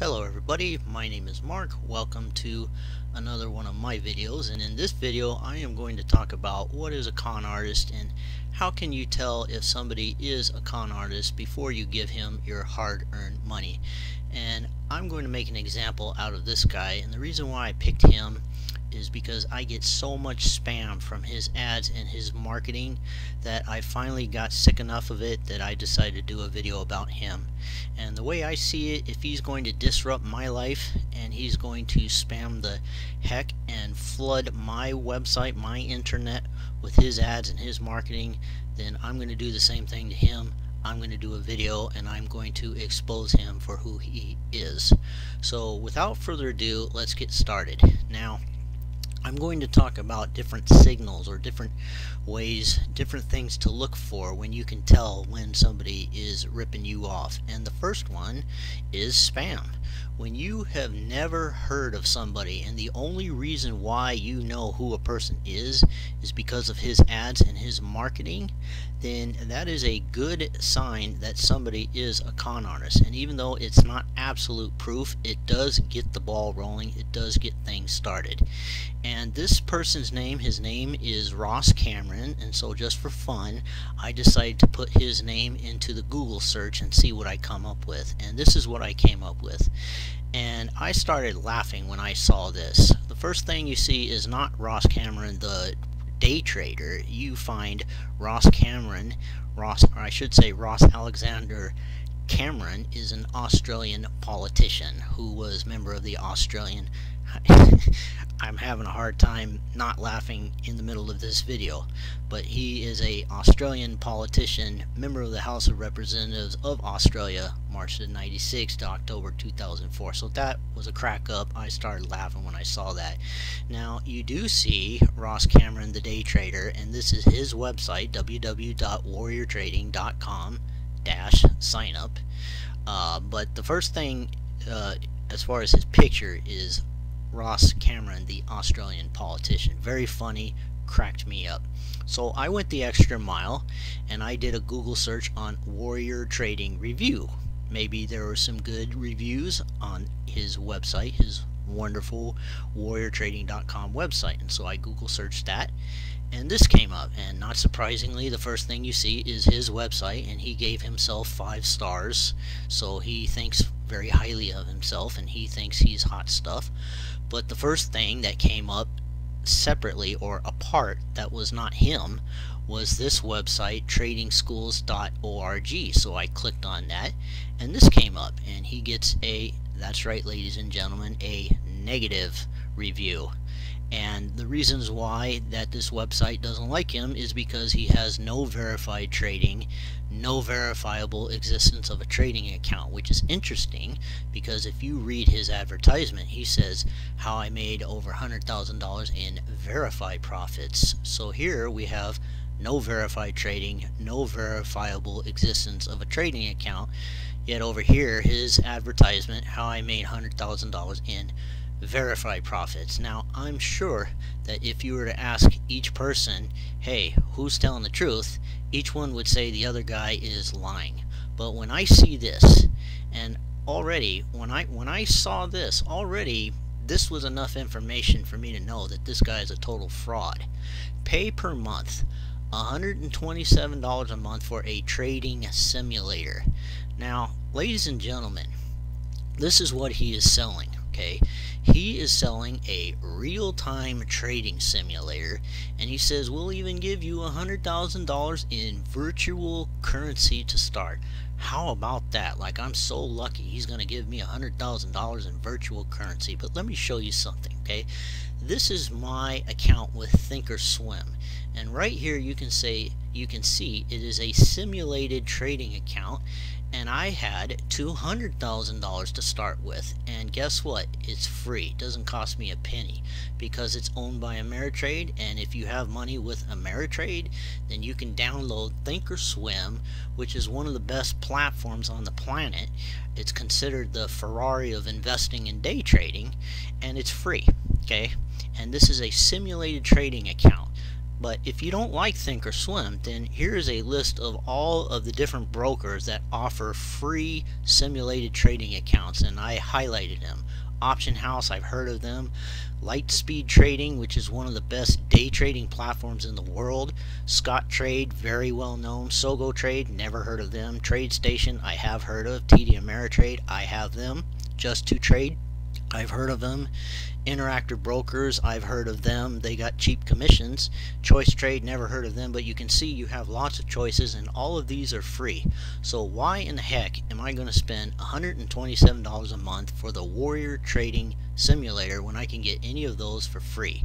Hello everybody, my name is Mark. Welcome to another one of my videos, and in this video I am going to talk about what is a con artist and how can you tell if somebody is a con artist before you give him your hard-earned money. And I'm going to make an example out of this guy, and the reason why I picked him is because I get so much spam from his ads and his marketing that I finally got sick enough of it that I decided to do a video about him. And the way I see it, if he's going to disrupt my life and he's going to spam the heck and flood my website, my internet with his ads and his marketing, then I'm going to do the same thing to him. I'm going to do a video and I'm going to expose him for who he is. So without further ado, let's get started. Now, I'm going to talk about different signals or different ways, different things to look for when you can tell when somebody is ripping you off. And the first one is spam. When you have never heard of somebody and the only reason why you know who a person is because of his ads and his marketing, then that is a good sign that somebody is a con artist. And even though it's not absolute proof, it does get the ball rolling, it does get things started. And this person's name, his name is Ross Cameron, and so just for fun I decided to put his name into the Google search and see what I come up with. And this is what I came up with. And I started laughing when I saw this. The first thing you see is not Ross Cameron the day trader. You find Ross Cameron, or I should say Ross Alexander Cameron is an Australian politician who was member of the Australian I'm having a hard time not laughing in the middle of this video, but he is a Australian politician, member of the House of Representatives of Australia, March 96 to October 2004. So that was a crack up. I started laughing when I saw that. Now you do see Ross Cameron the day trader, and this is his website, www.warriortrading.com/sign up. But the first thing as far as his picture is Ross Cameron, the Australian politician. Very funny, cracked me up. So I went the extra mile and I did a Google search on Warrior Trading Review. Maybe there were some good reviews on his website, his wonderful warriortrading.com website, and so I Google searched that and this came up, and not surprisingly the first thing you see is his website, and he gave himself 5 stars, so he thinks very highly of himself and he thinks he's hot stuff. But the first thing that came up separately or apart that was not him was this website, tradingschools.org. So I clicked on that and this came up, and he gets a, that's right ladies and gentlemen, a negative review. And the reasons why that this website doesn't like him is because he has no verified trading, no verifiable existence of a trading account, which is interesting because if you read his advertisement, he says how I made over $100,000 in verified profits. So here we have no verified trading, no verifiable existence of a trading account, yet over here his advertisement, how I made $100,000 in verified profits. Now I'm sure that if you were to ask each person, hey, who's telling the truth, each one would say the other guy is lying. But when I see this, and already when I saw this, already this was enough information for me to know that this guy is a total fraud. Pay per month, $127 a month for a trading simulator. Now ladies and gentlemen, this is what he is selling. Okay, he is selling a real-time trading simulator, and he says we'll even give you $100,000 in virtual currency to start. How about that? Like, I'm so lucky he's going to give me $100,000 in virtual currency. But let me show you something. Okay, this is my account with Thinkorswim, and right here you can see it is a simulated trading account. And I had $200,000 to start with, and guess what? It's free. It doesn't cost me a penny because it's owned by Ameritrade, and if you have money with Ameritrade, then you can download Thinkorswim, which is one of the best platforms on the planet. It's considered the Ferrari of investing in day trading, and it's free. Okay, and this is a simulated trading account. But if you don't like Thinkorswim, then here's a list of all of the different brokers that offer free simulated trading accounts, and I highlighted them. Option House, I've heard of them. Lightspeed Trading, which is one of the best day trading platforms in the world. Scott Trade, very well known. Sogo Trade, never heard of them. TradeStation, I have heard of. TD Ameritrade, I have them. Just to Trade, I've heard of them. Interactive Brokers, I've heard of them. They got cheap commissions. Choice Trade, never heard of them, but you can see you have lots of choices, and all of these are free. So why in the heck am I going to spend $127 a month for the Warrior Trading Simulator when I can get any of those for free?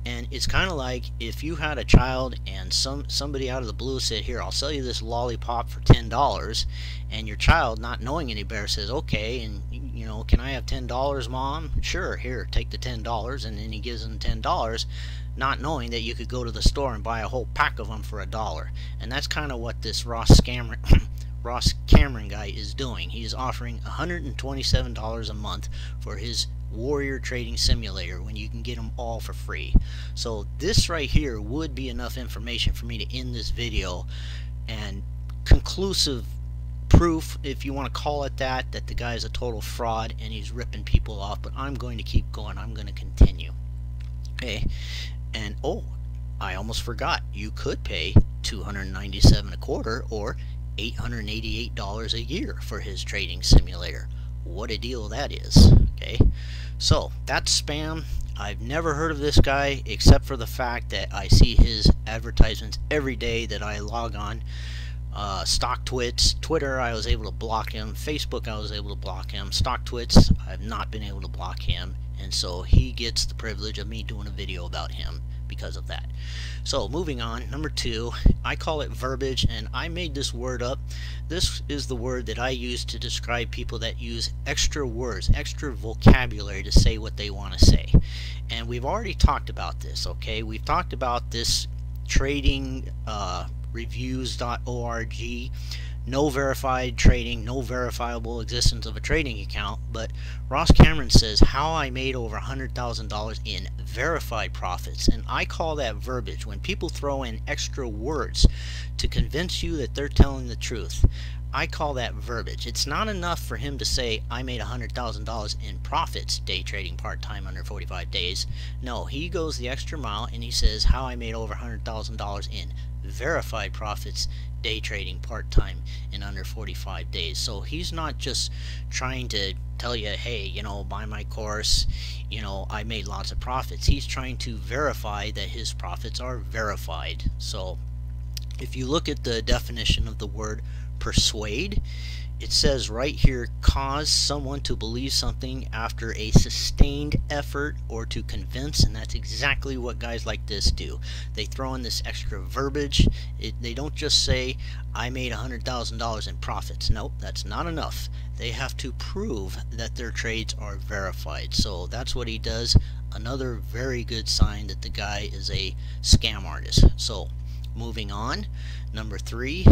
And it's kind of like if you had a child and somebody out of the blue said, here, I'll sell you this lollipop for $10, and your child, not knowing any better, says, okay, and you know, can I have $10, Mom? Sure, here, take the $10, and then he gives them $10, not knowing that you could go to the store and buy a whole pack of them for $1. And that's kind of what this Ross Cameron guy is doing. He is offering $127 a month for his Warrior Trading Simulator when you can get them all for free. So this right here would be enough information for me to end this video, and conclusive proof, if you want to call it that the guy is a total fraud and he's ripping people off. But I'm going to keep going. I'm going to continue. Okay, and oh, I almost forgot, you could pay $297 a quarter or $888 a year for his trading simulator. What a deal that is. Okay, so that's spam. I've never heard of this guy except for the fact that I see his advertisements every day that I log on. Twitter, I was able to block him. Facebook, I was able to block him. StockTwits, I've not been able to block him, and so he gets the privilege of me doing a video about him because of that. So moving on, number 2, I call it verbiage, and I made this word up. This is the word that I use to describe people that use extra words, extra vocabulary to say what they want to say. And we've already talked about this, okay? We've talked about this trading reviews.org, no verified trading, no verifiable existence of a trading account. But Ross Cameron says how I made over $100,000 in verified profits, and I call that verbiage. When people throw in extra words to convince you that they're telling the truth, I call that verbiage. It's not enough for him to say I made $100,000 in profits day trading part-time under 45 days. No, he goes the extra mile and he says how I made over $100,000 in verified profits day trading part-time in under 45 days. So he's not just trying to tell you, hey, you know, buy my course, you know, I made lots of profits. He's trying to verify that his profits are verified. So if you look at the definition of the word persuade, it says right here, cause someone to believe something after a sustained effort or to convince, and that's exactly what guys like this do. They throw in this extra verbiage. They don't just say I made $100,000 in profits. Nope, that's not enough. They have to prove that their trades are verified. So that's what he does. Another very good sign that the guy is a scam artist. So moving on, number 3,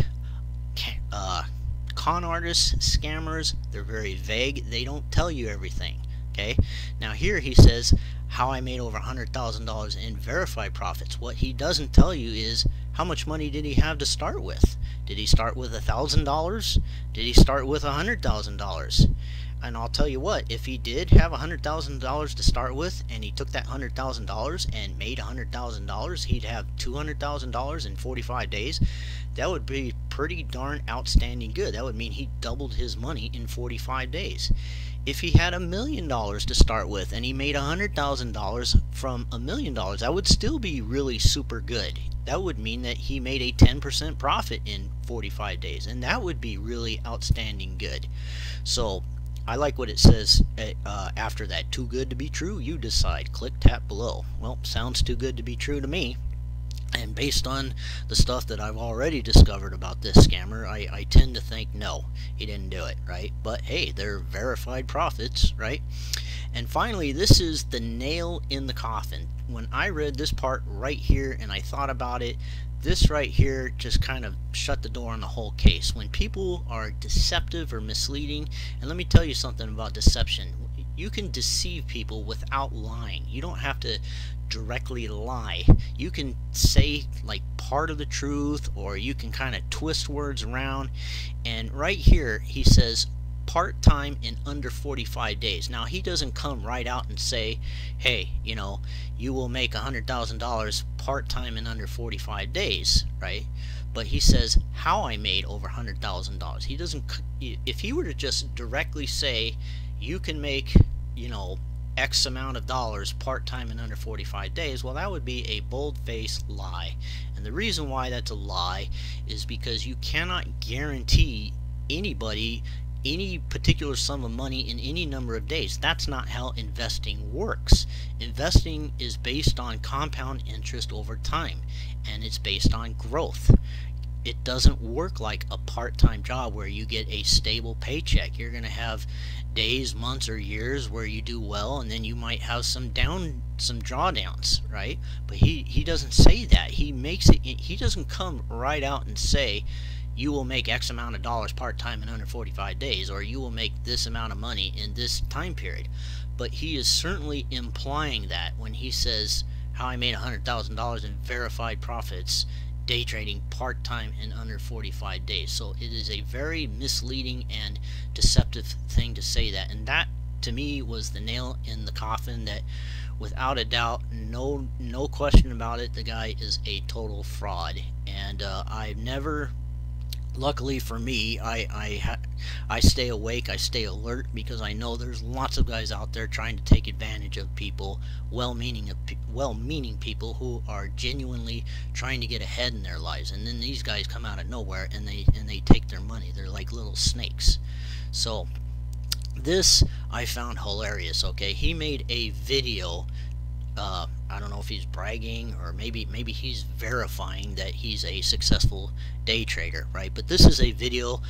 con artists, scammers, they're very vague. They don't tell you everything. Okay, now here he says how I made over $100,000 in verified profits. What he doesn't tell you is how much money did he have to start with. Did he start with $1,000? Did he start with $100,000? And I'll tell you what, if he did have $100,000 to start with, and he took that $100,000 and made $100,000, he'd have $200,000 in 45 days. That would be pretty darn outstanding good. That would mean he doubled his money in 45 days. If he had $1 million to start with and he made $100,000 from $1 million, that would still be really super good. That would mean that he made a 10% profit in 45 days, and that would be really outstanding good. So I like what it says after that. Too good to be true, you decide. Click tap below. Well, sounds too good to be true to me. And based on the stuff that I've already discovered about this scammer, I tend to think no, he didn't do it, right? But hey, they're verified profits, right? And finally, this is the nail in the coffin. When I read this part right here and I thought about it, this right here just kind of shut the door on the whole case. When people are deceptive or misleading, and let me tell you something about deception. you can deceive people without lying. You don't have to directly lie. You can say like part of the truth, or you can kind of twist words around. And right here he says part-time in under 45 days. Now he doesn't come right out and say, hey, you know, you will make $100,000 part-time in under 45 days, right? But he says how I made over $100,000. He doesn't, if he were to just directly say you can make, you know, X amount of dollars part-time in under 45 days, well, that would be a bold-faced lie. And the reason why that's a lie is because you cannot guarantee anybody any particular sum of money in any number of days. That's not how investing works. Investing is based on compound interest over time, and it's based on growth. It doesn't work like a part-time job where you get a stable paycheck. You're going to have days, months, or years where you do well, and then you might have some drawdowns, right? But he doesn't say that. He makes it. He doesn't come right out and say you will make X amount of dollars part-time in under 45 days, or you will make this amount of money in this time period. But he is certainly implying that when he says how I made $100,000 in verified profits day trading part-time in under 45 days. So it is a very misleading and deceptive thing to say that, and that to me was the nail in the coffin, that without a doubt, no question about it, the guy is a total fraud. And I've never, luckily for me, I stay awake, I stay alert, because I know there's lots of guys out there trying to take advantage of people, well-meaning people who are genuinely trying to get ahead in their lives, and then these guys come out of nowhere and they take their money. They're like little snakes. So this I found hilarious. Okay, he made a video. I don't know if he's bragging, or maybe he's verifying that he's a successful day trader, right? But this is a video.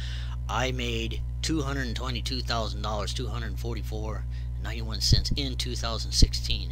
I made $222,000, $244.91 in 2016,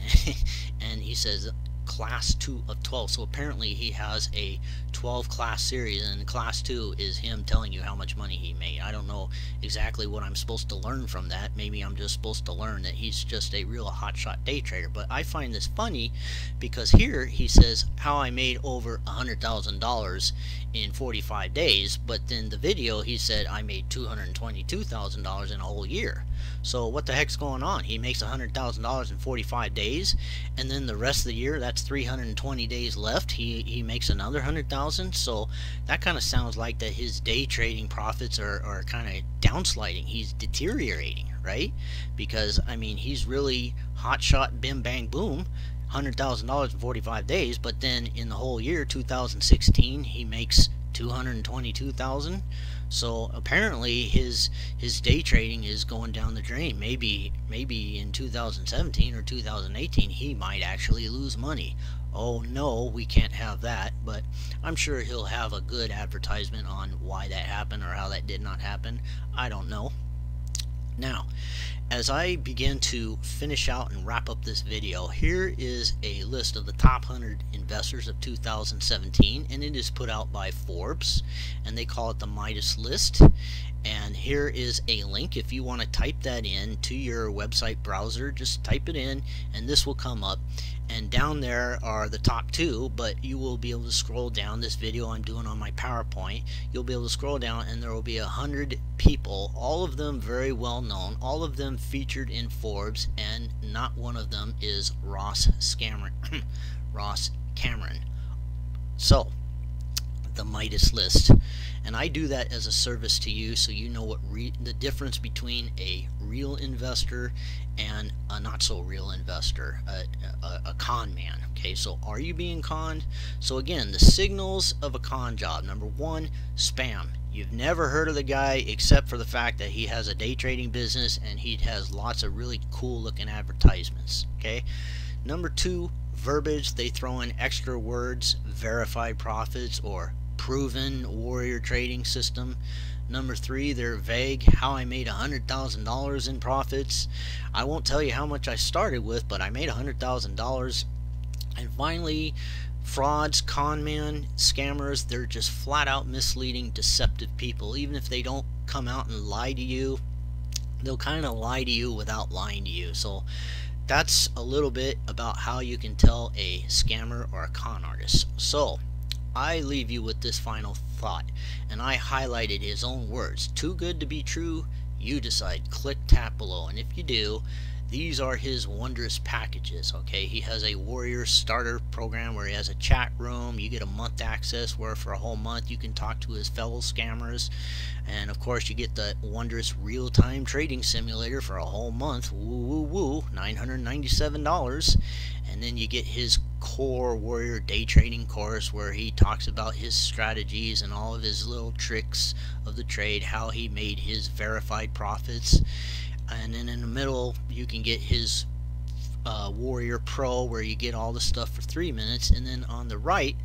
and he says class 2 of 12. So apparently he has a 12 class series, and class 2 is him telling you how much money he made. I don't know exactly what I'm supposed to learn from that. Maybe I'm just supposed to learn that he's just a real hotshot day trader. But I find this funny because here he says how I made over $100,000 in 45 days, but then the video he said I made $222,000 in a whole year. So what the heck's going on? He makes $100,000 in 45 days, and then the rest of the year, that's 320 days left, he makes another 100,000. So that kind of sounds like that his day trading profits are kind of downsliding. He's deteriorating, right? Because I mean, he's really hot shot, bim bang boom, $100,000 in 45 days, but then in the whole year 2016 he makes $222,000. So apparently his day trading is going down the drain. Maybe in 2017 or 2018 he might actually lose money. Oh no, we can't have that. But I'm sure he'll have a good advertisement on why that happened or how that did not happen. I don't know. Now, as I begin to finish out and wrap up this video, here is a list of the top 100 investors of 2017, and it is put out by Forbes, and they call it the Midas list. And here is a link. If you want to type that in to your website browser, just type it in and this will come up. And down there are the top 2, but you will be able to scroll down. This video I'm doing on my PowerPoint, you'll be able to scroll down and there will be 100 people, all of them very well known, all of them featured in Forbes, and not one of them is Ross Cameron. So the Midas list, and I do that as a service to you, so you know what the difference between a real investor and a not so real investor, a con man. Okay, so are you being conned? So again, the signals of a con job: number 1, spam. You've never heard of the guy except for the fact that he has a day trading business and he has lots of really cool looking advertisements. Okay, number 2, verbiage. They throw in extra words: verified profits or proven warrior trading system. Number 3, they're vague: how I made $100,000 in profits. I won't tell you how much I started with, but I made $100,000. And finally, frauds, con men, scammers. They're just flat out misleading, deceptive people. Even if they don't come out and lie to you, they'll kind of lie to you without lying to you. So that's a little bit about how you can tell a scammer or a con artist. So I leave you with this final thought, and I highlighted his own words: too good to be true, you decide. Click tap below, and if you do, these are his wondrous packages. Okay, he has a warrior starter program where he has a chat room. You get a month access where for a whole month you can talk to his fellow scammers, and of course you get the wondrous real-time trading simulator for a whole month. Woo woo woo, $997. And then you get his core warrior day trading course where he talks about his strategies and all of his little tricks of the trade, how he made his verified profits. And then in the middle you can get his Warrior Pro, where you get all the stuff for 3 minutes. And then on the right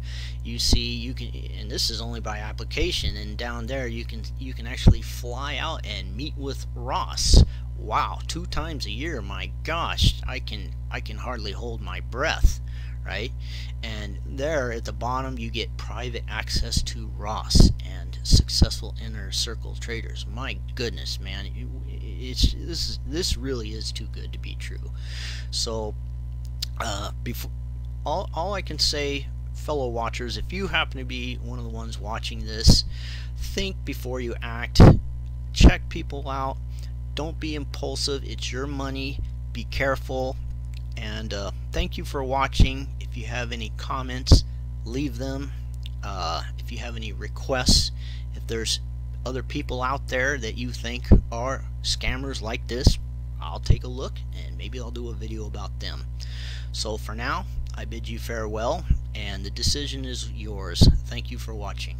you see you can, and this is only by application, and down there you can actually fly out and meet with Ross. Wow, 2 times a year. My gosh, I can hardly hold my breath, right? And there at the bottom you get private access to Ross and successful inner circle traders. My goodness, man, this really is too good to be true. So before all I can say, fellow watchers, if you happen to be one of the ones watching this, think before you act. Check people out. Don't be impulsive. It's your money. Be careful. And thank you for watching. If you have any comments, leave them. If you have any requests, if there's other people out there that you think are scammers like this, I'll take a look and maybe I'll do a video about them. So for now, I bid you farewell, and the decision is yours. Thank you for watching.